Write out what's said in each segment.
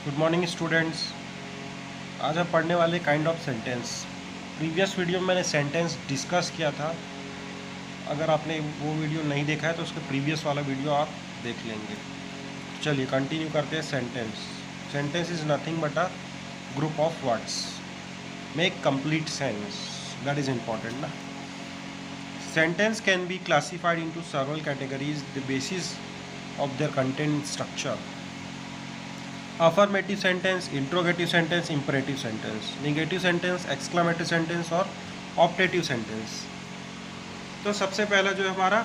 Good morning students. आज हम पढ़ने वाले kind of sentence. Previous video में मैंने सेंटेंस डिस्कस किया था। अगर आपने वो वीडियो नहीं देखा है तो उसके प्रीवियस वाला वीडियो आप देख लेंगे। चलिए कंटिन्यू करते हैं। Sentence is nothing but a group of words make complete sense. That is important ना। Sentence can be classified into several categories the basis of their content structure. Affirmative sentence, interrogative sentence, imperative sentence, negative sentence, exclamative sentence और optative sentence. तो सबसे पहला जो है हमारा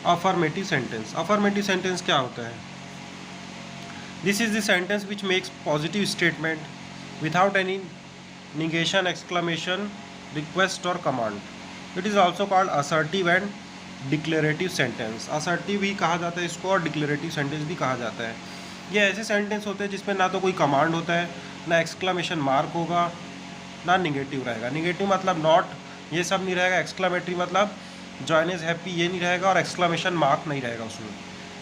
affirmative sentence. Affirmative sentence क्या होता है? This is the sentence which makes positive statement without any negation, exclamation, request और command. It is also called assertive and declarative sentence. Assertive भी कहा जाता है इसको और डिक्लेरेटिव सेंटेंस भी कहा जाता है। ये ऐसे सेंटेंस होते हैं जिसमें ना तो कोई कमांड होता है, ना एक्सक्लेमेशन मार्क होगा, ना निगेटिव रहेगा। निगेटिव मतलब नॉट, ये सब नहीं रहेगा। एक्सक्लेमेटरी मतलब जॉइन इज हैप्पी, ये नहीं रहेगा। और एक्सक्लेमेशन मार्क नहीं रहेगा उसमें।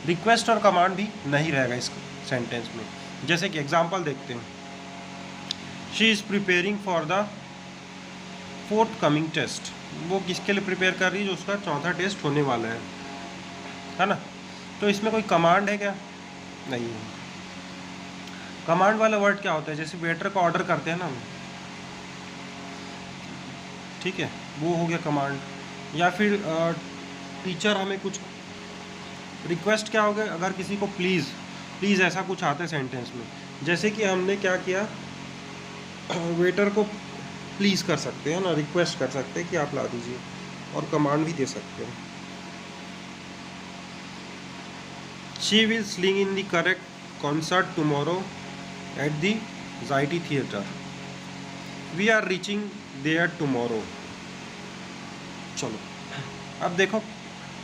रिक्वेस्ट और कमांड भी नहीं रहेगा इस सेंटेंस में। जैसे कि एग्जाम्पल देखते हैं। She is preparing for the forthcoming test. वो किसके लिए प्रिपेयर कर रही है? जो उसका चौथा टेस्ट होने वाला है ना। तो इसमें कोई कमांड है क्या? नहीं है। कमांड वाला वर्ड क्या होता है? जैसे वेटर को ऑर्डर करते हैं ना हम, ठीक है, वो हो गया कमांड। या फिर टीचर हमें कुछ रिक्वेस्ट, क्या हो गया? अगर किसी को प्लीज़ ऐसा कुछ आता है सेंटेंस में। जैसे कि हमने क्या किया, वेटर को प्लीज़ कर सकते हैं ना, रिक्वेस्ट कर सकते हैं कि आप ला दीजिए, और कमांड भी दे सकते हैं। She will sing in the correct concert tomorrow at the city theatre. We are reaching there tomorrow. चलो अब देखो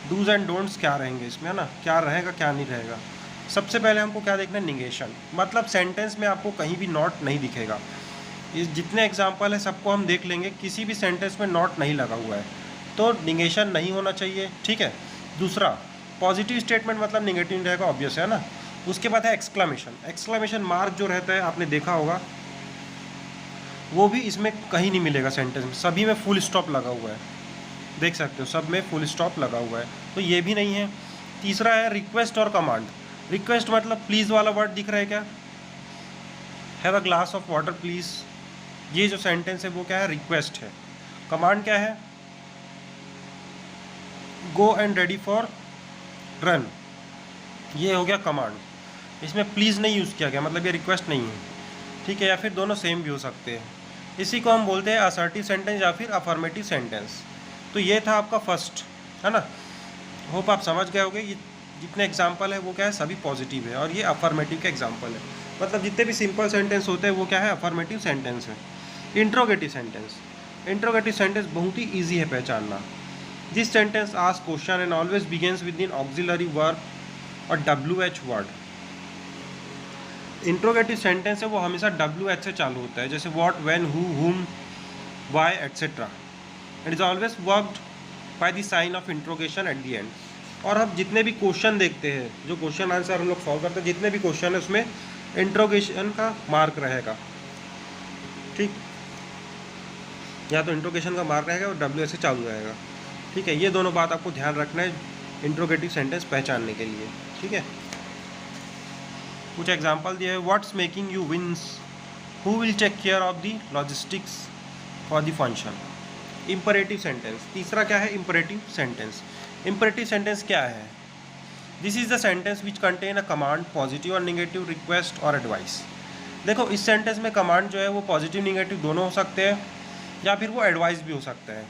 डूज एंड डोंट्स क्या रहेंगे इसमें, है ना। क्या रहेगा क्या नहीं रहेगा। सबसे पहले हमको क्या देखना है? निगेशन। मतलब सेंटेंस में आपको कहीं भी नॉट नहीं दिखेगा। इस जितने एग्जाम्पल है सबको हम देख लेंगे, किसी भी सेंटेंस में नॉट नहीं लगा हुआ है, तो निगेशन नहीं होना चाहिए, ठीक है। दूसरा, पॉजिटिव स्टेटमेंट मतलब निगेटिव नहीं रहेगा, ऑब्वियस है ना। उसके बाद है एक्सक्लेमेशन। एक्सक्लेमेशन मार्क जो रहता है, आपने देखा होगा, वो भी इसमें कहीं नहीं मिलेगा सेंटेंस में। सभी में फुल स्टॉप लगा हुआ है, देख सकते हो, सब में फुल स्टॉप लगा हुआ है, तो ये भी नहीं है। तीसरा है रिक्वेस्ट और कमांड। रिक्वेस्ट मतलब प्लीज़ वाला वर्ड दिख रहा है क्या? Have a glass of water please. ये जो सेंटेंस है वो क्या है? रिक्वेस्ट है। कमांड क्या है? Go and ready for run. ये हो गया कमांड। इसमें प्लीज़ नहीं यूज़ किया गया, मतलब ये रिक्वेस्ट नहीं है, ठीक है। या फिर दोनों सेम भी हो सकते हैं। इसी को हम बोलते हैं असर्टिव सेंटेंस या फिर अफर्मेटिव सेंटेंस। तो ये था आपका फर्स्ट, है ना। होप आप समझ गए होंगे। ये जितने एग्जाम्पल है वो क्या है? सभी पॉजिटिव है, और ये अफर्मेटिव के एग्जाम्पल है। मतलब जितने भी सिंपल सेंटेंस होते हैं वो क्या है? अफर्मेटिव सेंटेंस है। Interrogative sentence. इंट्रोगेटिव सेंटेंस बहुत ही ईजी है पहचानना। This sentence ask question and always begins with in auxiliary verb और WH वर्ड। इंट्रोगेटिव सेंटेंस है वो हमेशा WH से चालू होता है, जैसे what, when, who, whom, why, etcetera. It is always worked by the sign of interrogation at the end. और अब जितने भी क्वेश्चन देखते हैं, जो क्वेश्चन आंसर हम लोग सॉल्व करते हैं, जितने भी क्वेश्चन है उसमें इंट्रोगेशन का मार्क रहेगा, ठीक। या तो इंट्रोगेशन का मार्क रहेगा और WH से चालू रहेगा, ठीक है। ये दोनों बात आपको ध्यान रखना है इंट्रोगेटिव सेंटेंस पहचानने के लिए, ठीक है। कुछ एग्जाम्पल दिए है। What's making you wince, who will take care of the logistics for the function. Imperative sentence. तीसरा क्या है? Imperative sentence. इंपरेटिव सेंटेंस क्या है? This is the sentence which contain a command, positive और निगेटिव, रिक्वेस्ट और advice. देखो इस sentence में कमांड जो है वो पॉजिटिव निगेटिव दोनों हो सकते हैं, या फिर वो एडवाइस भी हो सकता है।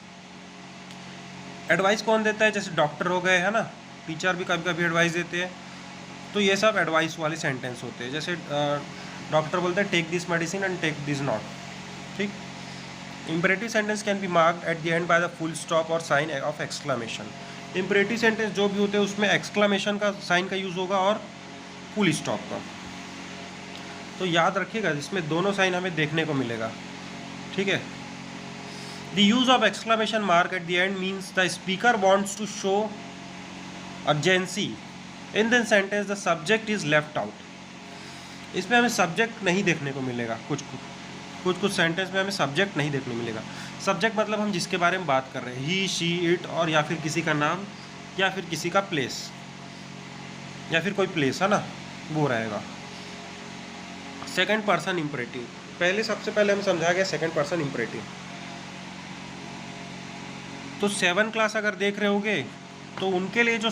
एडवाइस कौन देता है? जैसे डॉक्टर हो गए, है ना, टीचर भी कभी कभी एडवाइस देते हैं। तो ये सब एडवाइस वाले सेंटेंस होते हैं। जैसे डॉक्टर बोलते हैं take this medicine and take this not, ठीक। Imperative sentence can be marked at the end by the full stop और sign of exclamation. Imperative sentence जो भी होते हैं उसमें एक्सक्लेमेशन का साइन का यूज़ होगा और फुल स्टॉप का। तो याद रखिएगा, इसमें दोनों साइन हमें देखने को मिलेगा, ठीक है। The use of exclamation mark at the end means the speaker wants to show urgency in the sentence, the subject is left out. इसमें हमें सब्जेक्ट नहीं देखने को मिलेगा, कुछ सेंटेंस में हमें सब्जेक्ट नहीं देखने मिलेगा। सब्जेक्ट मतलब हम जिसके बारे में बात कर रहे हैं, ही, शी, इट, और या फिर किसी का नाम या फिर किसी का प्लेस या फिर कोई प्लेस है ना, वो रहेगा। सेकंड पर्सन इंपरेटिव, सबसे पहले हमें समझा गया सेकंड पर्सन इंपरेटिव। तो 7 क्लास अगर देख रहे होगे तो उनके लिए जो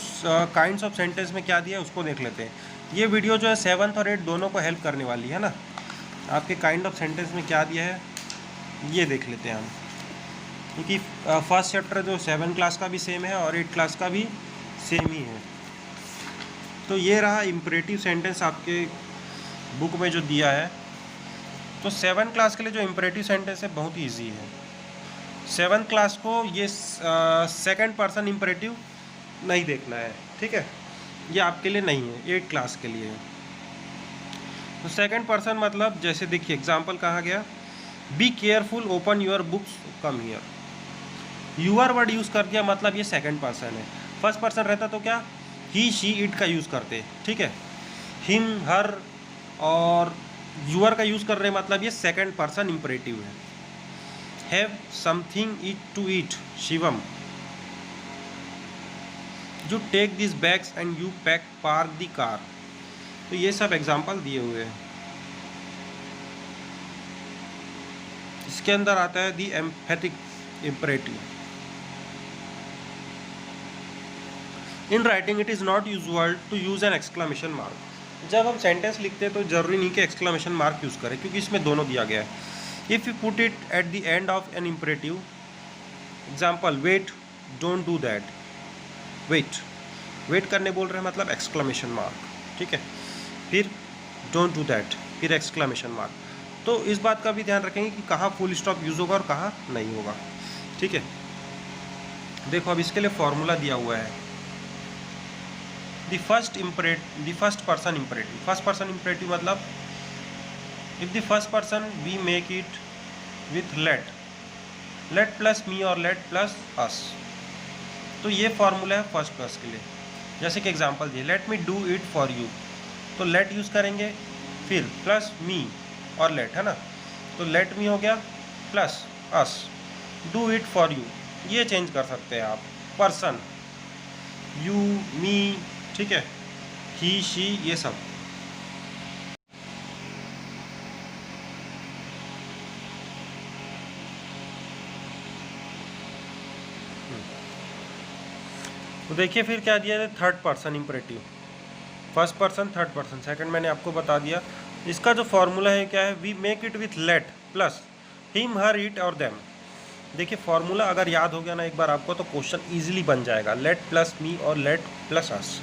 काइंड्स ऑफ सेंटेंस में क्या दिया है उसको देख लेते हैं। ये वीडियो जो है 7th और 8th दोनों को हेल्प करने वाली है ना। आपके काइंड ऑफ सेंटेंस में क्या दिया है ये देख लेते हैं हम, क्योंकि फर्स्ट चैप्टर जो 7 क्लास का भी सेम है और 8 क्लास का भी सेम ही है। तो ये रहा इम्परेटिव सेंटेंस आपके बुक में जो दिया है। तो 7 क्लास के लिए जो इम्परेटिव सेंटेंस है बहुत ही ईजी है। 7th क्लास को ये सेकंड पर्सन इम्परेटिव नहीं देखना है, ठीक है, ये आपके लिए नहीं है, 8 क्लास के लिए है। तो सेकंड पर्सन मतलब जैसे देखिए एग्जाम्पल कहा गया, be careful, open your books, come here. Your word use कर दिया मतलब ये सेकंड पर्सन है। फर्स्ट पर्सन रहता तो क्या, ही, शी, इट का यूज़ करते, ठीक है। हिम, हर और यूआर का यूज़ कर रहे मतलब ये सेकंड पर्सन इम्परेटिव है। Have something eat to eat, Shivam. You take this bags and you pack, park the car. तो ये सब एग्जाम्पल दिए हुए हैं। इसके अंदर आता है the emphatic imperative. In writing it is not usual to use an exclamation mark. जब हम सेंटेंस लिखते हैं तो जरूरी नहीं कि एक्सक्लामेशन मार्क यूज़ करें, क्योंकि इसमें दोनों दिया गया है। If you put it at the end of an imperative, example wait, don't do that. Wait करने बोल रहे हैं मतलब एक्सक्लामेशन मार्क, ठीक है। फिर डोंट डू दैट, फिर एक्सक्लामेशन मार्क। तो इस बात का भी ध्यान रखेंगे कि कहाँ फुल स्टॉप यूज़ होगा और कहाँ नहीं होगा, ठीक है। देखो अब इसके लिए फॉर्मूला दिया हुआ है। The first person imperative. First person imperative मतलब if the first person we make it with let plus me और लेट प्लस अस। तो ये फॉर्मूला है फर्स्ट पर्सन के लिए। जैसे कि एग्जांपल दिए, let me do it for you, तो लेट यूज़ करेंगे, फिर प्लस मी और लेट, है ना। तो लेट मी हो गया plus us, do it for you, ये चेंज कर सकते हैं आप। पर्सन, यू, मी, ठीक है, ही, शी, ये सब। तो देखिए फिर क्या दिया है, third person imperative. First person, third person, second मैंने आपको बता दिया। इसका जो फॉर्मूला है क्या है, we make it with let plus him, her, it और देम। देखिए फॉर्मूला अगर याद हो गया ना एक बार आपको, तो क्वेश्चन इजीली बन जाएगा। लेट प्लस मी और लेट प्लस अस।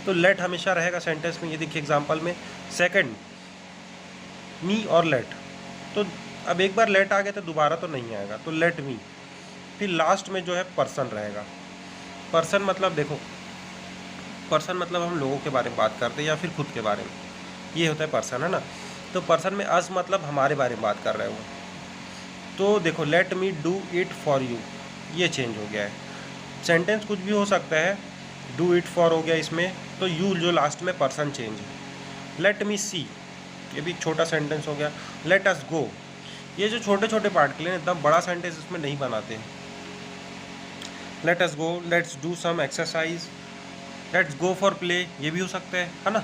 तो लेट हमेशा रहेगा सेंटेंस में। ये देखिए एग्जांपल में सेकंड मी और लेट, तो अब एक बार लेट आ गया तो दोबारा तो नहीं आएगा, तो लेट मी। फिर लास्ट में जो है पर्सन रहेगा। पर्सन मतलब देखो, पर्सन मतलब हम लोगों के बारे में बात करते हैं या फिर खुद के बारे में, ये होता है पर्सन, है ना। तो पर्सन में अस मतलब हमारे बारे में बात कर रहे हो। तो देखो let me do it for you, ये चेंज हो गया है। सेंटेंस कुछ भी हो सकता है, डू इट फॉर हो गया इसमें, तो यू जो लास्ट में पर्सन चेंज है। लेट मी सी, ये भी छोटा सेंटेंस हो गया। लेट अस गो, ये जो छोटे छोटे पार्ट के लिए एकदम बड़ा सेंटेंस इसमें नहीं बनाते हैं। Let us go, let's do some exercise, let's go for play, ये भी हो सकता है ना।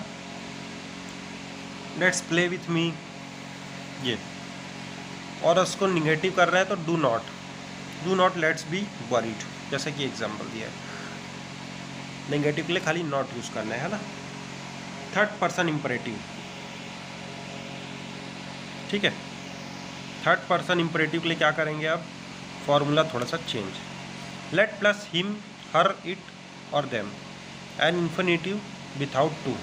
लेट्स प्ले विथ मी, ये। और उसको निगेटिव कर रहा है तो do not let's be worried, जैसे कि एग्जांपल दिया है। नेगेटिव के लिए खाली नॉट यूज़ करना है ना। थर्ड पर्सन इम्परेटिव, ठीक है। थर्ड पर्सन इम्परेटिव के लिए क्या करेंगे आप, फॉर्मूला थोड़ा सा change. Let plus him, her, it और them, an infinitive without to.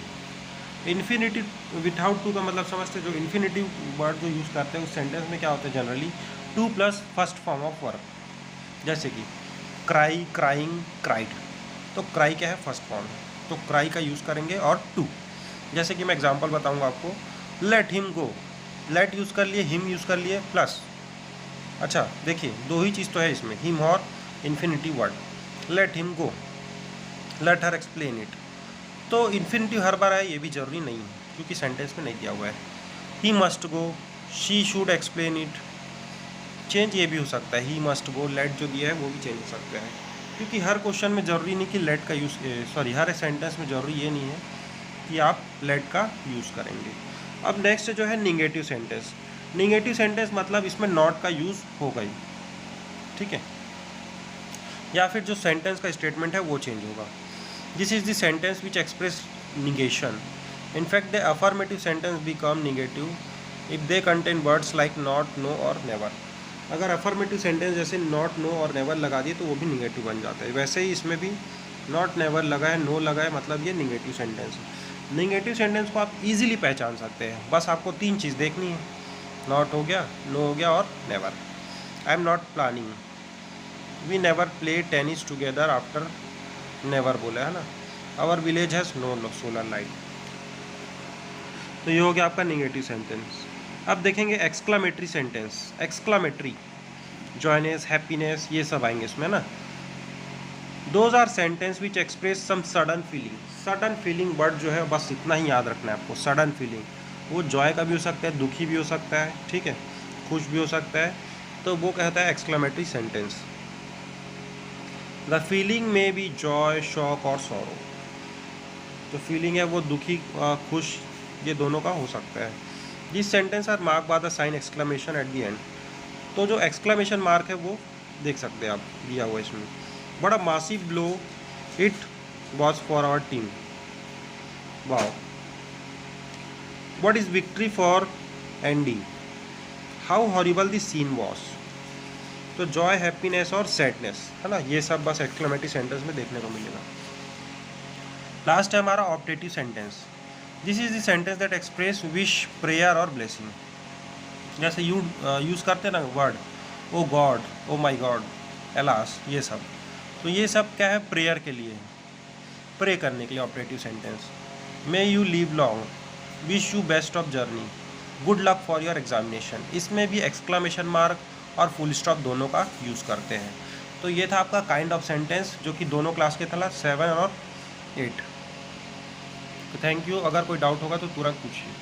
Infinitive without to का मतलब समझते, जो इन्फिनिटिव वर्ड जो यूज़ करते हैं उस सेंटेंस में क्या होता है generally, to plus first form of verb. जैसे कि क्राई, क्राइंग, क्राइड, तो क्राई क्या है, फर्स्ट फॉर्म, तो क्राई का यूज़ करेंगे और टू। जैसे कि मैं एग्जांपल बताऊंगा आपको, let him go, let use कर लिए, हिम यूज़ कर लिए, प्लस, अच्छा देखिए दो ही चीज़ तो है इसमें, हिम और infinitive word. Late him go, let her explain it. तो इन्फिनिटिव हर बार आए ये भी ज़रूरी नहीं है, क्योंकि सेंटेंस में नहीं दिया हुआ है। He must go, she should explain it. Change ये भी हो सकता है, ही मस्ट गो, लेट जो दिया है वो भी चेंज हो सकता है, क्योंकि हर क्वेश्चन में ज़रूरी नहीं कि लेट का यूज़, सॉरी हर सेंटेंस में ज़रूरी ये नहीं है कि आप लेट का यूज़ करेंगे। अब नेक्स्ट जो है निगेटिव सेंटेंस। निगेटिव सेंटेंस मतलब इसमें नॉट का यूज़ होगा ही, ठीक है, या फिर जो सेंटेंस का स्टेटमेंट है वो चेंज होगा। This is the sentence which express negation. In fact, the affirmative sentence become negative if they contain words like not, no और never। अगर affirmative sentence जैसे not, no और never लगा दिए तो वो भी negative बन जाता है। वैसे ही इसमें भी not, never लगा है, no लगा है, मतलब ये negative sentence है। negative sentence को आप easily पहचान सकते हैं, बस आपको 3 चीज़ देखनी है, not हो गया, no हो गया और never। I am not planning, we never play tennis together after, never बोला है ना। our village has no solar light। तो ये हो गया आपका निगेटिव सेंटेंस। अब देखेंगे exclamatory sentence. Exclamatory, joyness, happiness, ये सब आएंगे इसमें ना। Those are sentence which express some sudden feeling. Sudden feeling word जो है बस इतना ही याद रखना है आपको, सडन फीलिंग। वो जॉय का भी हो सकता है, दुखी भी हो सकता है, ठीक है, खुश भी हो सकता है, तो वो कहता है एक्सक्लामेटरी सेंटेंस। द फीलिंग में बी जॉय, शॉक और सॉरो। जो फीलिंग है वो दुखी, खुश, ये दोनों का हो सकता है। This sentence are mark by the sign exclamation at the end. तो जो एक्सक्लेमेशन मार्क है वो देख सकते हैं आप, दिया हुआ इसमें। But a massive blow it was for our team. Wow. What is victory for Andy, how horrible the scene was. तो जॉय, हैप्पीनेस और सैडनेस है ना, ये सब बस एक्सक्लेमेटरी सेंटेंस में देखने को मिलेगा। लास्ट है हमारा optative sentence. This is the sentence that express wish, prayer और ब्लेसिंग। जैसे यूज़ करते हैं ना वर्ड, ओ गॉड, ओ माई गॉड, एलास, ये सब। तो ये सब क्या है, प्रेयर के लिए, प्रे करने के लिए operative sentence. May you live long, wish you best of journey, good luck for your examination. इसमें भी एक्सक्लामेशन मार्क और फुल स्टॉप दोनों का यूज़ करते हैं। तो ये था आपका काइंड ऑफ सेंटेंस जो कि दोनों क्लास के था, 7 और 8। तो थैंक यू। अगर कोई डाउट होगा तो तुरंत पूछिए।